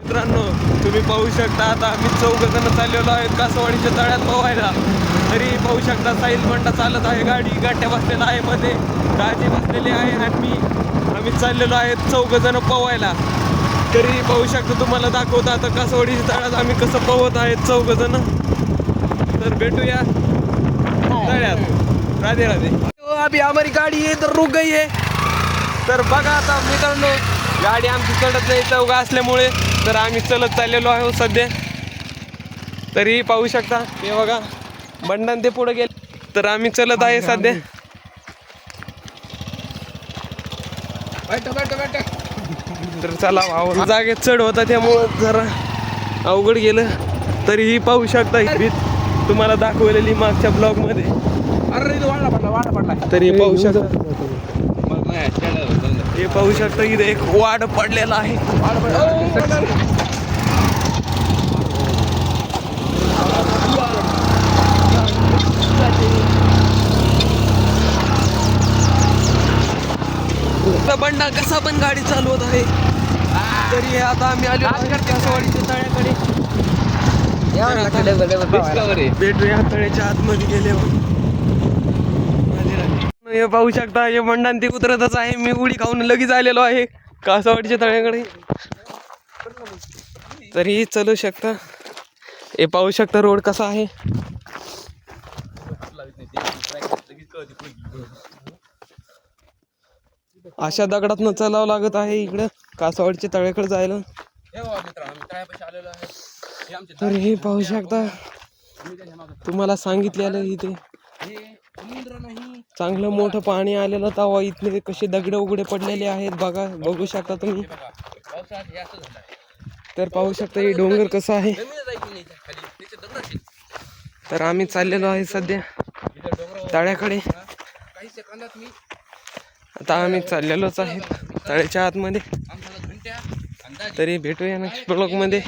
मित्रांनो तुम्ही पाहू शकता आता आम्ही 4 जण चाललेलो आहेत कासवाडीच्या तळ्यात पोहायला. तरी पाहू शकता साहिल बंडा चालत आहे, गाडी गाठ्या बसलेला आहे, मध्ये दाजी बसलेले आहे आणि आम्ही चाललेलो आहेत 4 जण पोहायला. तरी पाहू शकता तुम्हाला दाखवता आता कासवाडीच्या तळ्यात आम्ही कसं पोहत आहेत 4 जण. तर भेटूया तळ्यात. राधे राधे. अभी हमारी गाडी इधर रुक गई है. तर बघा आता मित्रांनो गाडी आमची चढत नाही चौघा असल्यामुळे, तर आम्ही चलत चाललेलो आहोत सध्या. तरी पाहू शकता हे बघा बंडन ते पुढे गेले, तर आम्ही चलत आहे सध्या. तर चला भाऊ, जागेत चढ होता त्यामुळं जरा अवघड गेलं. तरीही पाहू शकता ही भीत तुम्हाला दाखवलेली मागच्या ब्लॉग मध्ये. तरी पाहू शकता, हे पाहू शकता इथे एक वाड पडलेला आहे. बंडा कसा पण गाडी चालवत आहे. तरी आता आम्ही आलो कासवाडीच्या तळ्याकडे. भेटूया तळ्याच्या आतमध्ये गेल्यावर. हे पाहू शकता हे बंडान ते उतरतच आहे. मी उडी खाऊन लगेच आलेलो आहे कासवाडीच्या तळ्याकडे. तरी चलू शकता. हे पाहू शकता रोड कसा आहे. अशा दगडातनं चालावं लागत आहे इकडं कासवाडीच्या तळ्याकडे जायला. तर हे पाहू शकता तुम्हाला सांगितलेलं इथे चांगलं मोठं पाणी आलेलं तवा इथले कसे दगड उघडे पडलेले आहेत बघा, बघू शकता तुम्ही. तर पाहू शकता हे डोंगर कसं आहे. तर आम्ही चाललेलो आहे सध्या तळ्याकडे. आता आम्ही चाललेलोच आहे तळ्याच्या आतमध्ये. तरी भेटूया नेक्स्ट ब्लॉग मध्ये.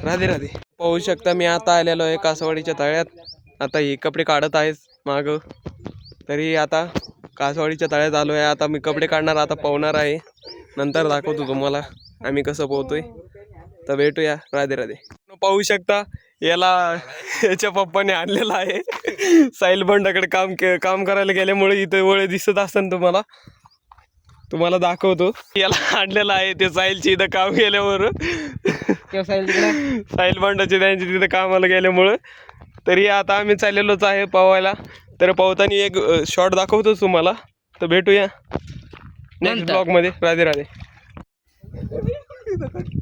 राधे राधे. पाहू शकता मी आता आलेलो आहे कासवाडीच्या तळ्यात. आता हे कपडे काढत आहेस माग. तरी आता कासवाडीच्या तळ्यात आलो आहे. आता मी कपडे काढणार, आता पोहणार आहे. नंतर दाखवतो तुम्हाला आम्ही कसं पोहतोय. तर भेटूया. राधे राधे. पाहू शकता याला याच्या पप्पाने आणलेला आहे. साहिल बंडाकडे काम करायला गेल्यामुळे इथे वळे दिसत असताना तुम्हाला दाखवतो. याला आणलेला आहे ते साहिलची इथं काम केल्यावर. साहिल बंडाचे त्यांची तिथं कामाला गेल्यामुळं. तरी आता आम्ही चाललेलोच आहे पोहायला. तर पोहताना एक शॉट दाखवतो तुम्हाला. तर भेटूया नेक्स्ट ब्लॉग मध्ये. राधे राधे.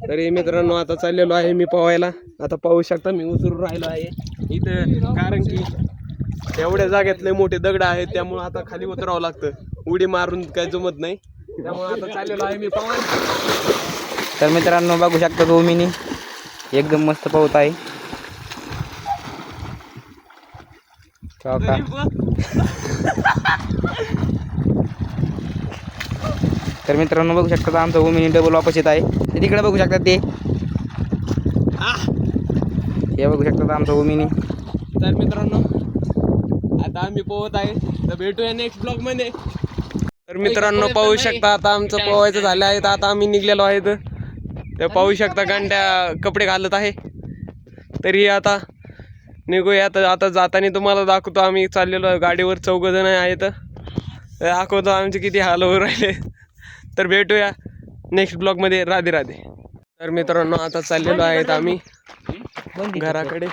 तरी मित्रांनो आता चाललेलो आहे मी पोहायला. आता पाहू शकता मी उतरून राहिलो आहे इथं, कारण की एवढ्या जागेतले मोठे दगड आहेत त्यामुळे आता खाली उतरावं लागतं. उडी मारून काही जमत नाही, त्यामुळे आता चाललेलो आहे मी पोहायला. तर मित्रांनो बघू शकता दोमिनी एकदम मस्त पोहत आहे. तर मित्रांनो बघू शकता आमचं ओमिनी डबल वापस येत आहे. ते तिकडे बघू शकता ते हे बघू शकता आमचं ओमिनी. तर मित्रांनो आता आम्ही पोहत आहे. तर भेटूया नेक्स्ट ब्लॉग मध्ये. तर मित्रांनो पाहू शकता आता आमचं पोहायचं झालं आहे. आता आम्ही निघलेलो आहे. तर पाहू शकता गांड्या कपडे घालत आहे. तरी आता निघूया. आता जाताना तुम्हाला दाखवतो आम्ही चाललेलो आहे गाडीवर 4 जण आहेत. दाखवतो आमचे किती हाल होऊ राहिले. तर भेटूया नेक्स्ट ब्लॉग मध्ये. राधे राधे. तर मित्रांनो आता चाललेलो आहेत आम्ही घराकडे.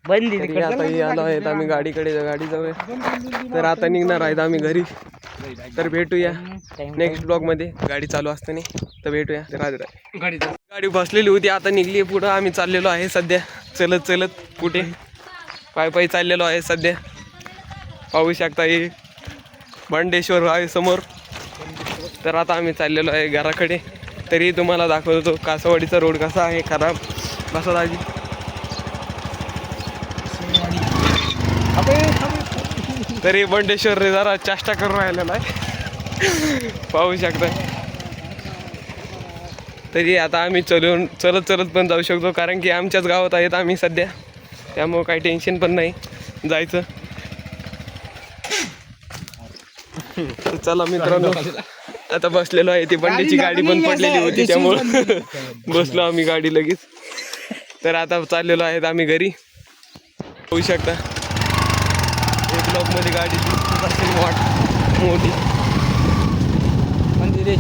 आता आलो आहेत आम्ही गाडीकडे, गाडी जाऊया. तर आता निघणार आहेत आम्ही घरी. तर भेटूया नेक्स्ट ब्लॉग मध्ये गाडी चालू असताना. तर भेटूया. राधे राधे. गाडी बसलेली होती आता निघली पुढं. आम्ही चाललेलो आहे सध्या चलत कुठे पायी चाललेलो आहे सध्या. पाहू शकता हे भांडेश्वर आहे समोर. तर आता आम्ही चाललेलो आहे घराकडे. तरी तुम्हाला दाखवतो कासवाडीचा रोड कसा आहे खराब. बसा दाजी. तरी बंडेश्वर जरा चेष्टा करून राहिलेला आहे पाहू शकता. तरी आता आम्ही चलत पण जाऊ शकतो, कारण की आमच्याच गावात आहेत आम्ही सध्या, त्यामुळे काही टेन्शन पण नाही जायचं. चला मित्रांनो आता बसलेलो आहे. ती बंडीची गाडी पण पडलेली होती त्यामुळं बसलो आम्ही गाडी लगेच. तर आता चाललेलो आहेत आम्ही घरी. होऊ शकता एक ब्लॉक मध्ये गाडी दिसत असेल मोठी.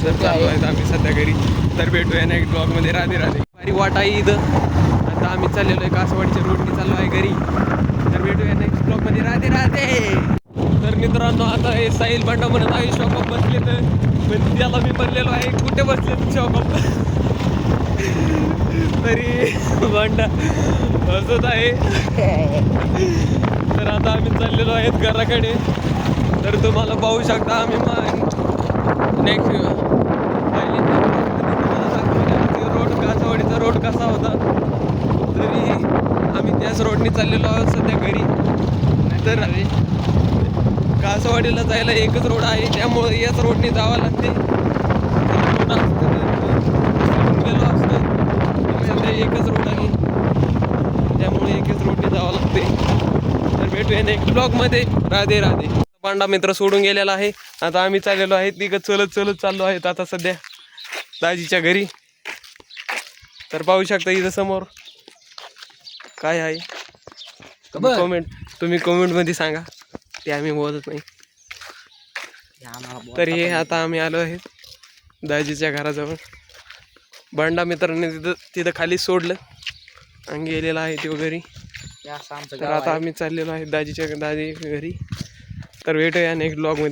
तर चाललो आहेत आम्ही सध्या घरी. तर भेटूया नेक्स्ट ब्लॉग मध्ये. राधे राधे. भारी वाट आहे इथं. आता आम्ही चाललेलो आहे कासवाडीच्या रोडनी चाललो आहे घरी. तर भेटूया नेक्स्ट ब्लॉग मध्ये. राधे राधे. तर मित्रांनो आता हे साहिल बंडा म्हणत आहे शॉपअप बसले तर पण त्याला मी म्हणलेलो आहे कुठे बसले तू शॉपअप. तरी बंडा हसत आहे. तर आता आम्ही चाललेलो आहेत घराकडे. तर तुम्हाला पाहू शकता आम्ही नेक्स्ट रोड कासवाडीचा रोड कसा होता. तरी आम्ही त्याच रोडने चाललेलो आहोत सध्या घरी. तर कासवाडीला जायला एकच रोड आहे त्यामुळे याच रोडने जावं लागते. गेलो असतो सध्या एकच रोड आहे त्यामुळे एकच रोडने जावं लागते. तर भेटूया नेक्स्ट ब्लॉगमध्ये. राधे राधे. पांडा मित्र सोडून गेलेला आहे. आता आम्ही चाललेलो आहे तिघं चलत चाललो आहेत आता सध्या दाजीच्या घरी. तर पाहू शकता इथं समोर काय आहे. तुम्ही कमेंट मध्ये सांगा. ते आम्ही बोलत नाही. तर हे आता आम्ही आलो आहे दाजीच्या घराजवळ. बंडा मित्रांनी तिथं खाली सोडलं आणि गेलेला आहे तो घरी. तर आता आम्ही चाललेलो आहे दाजी घरी. तर भेटूया नेक्स्ट ब्लॉग मध्ये.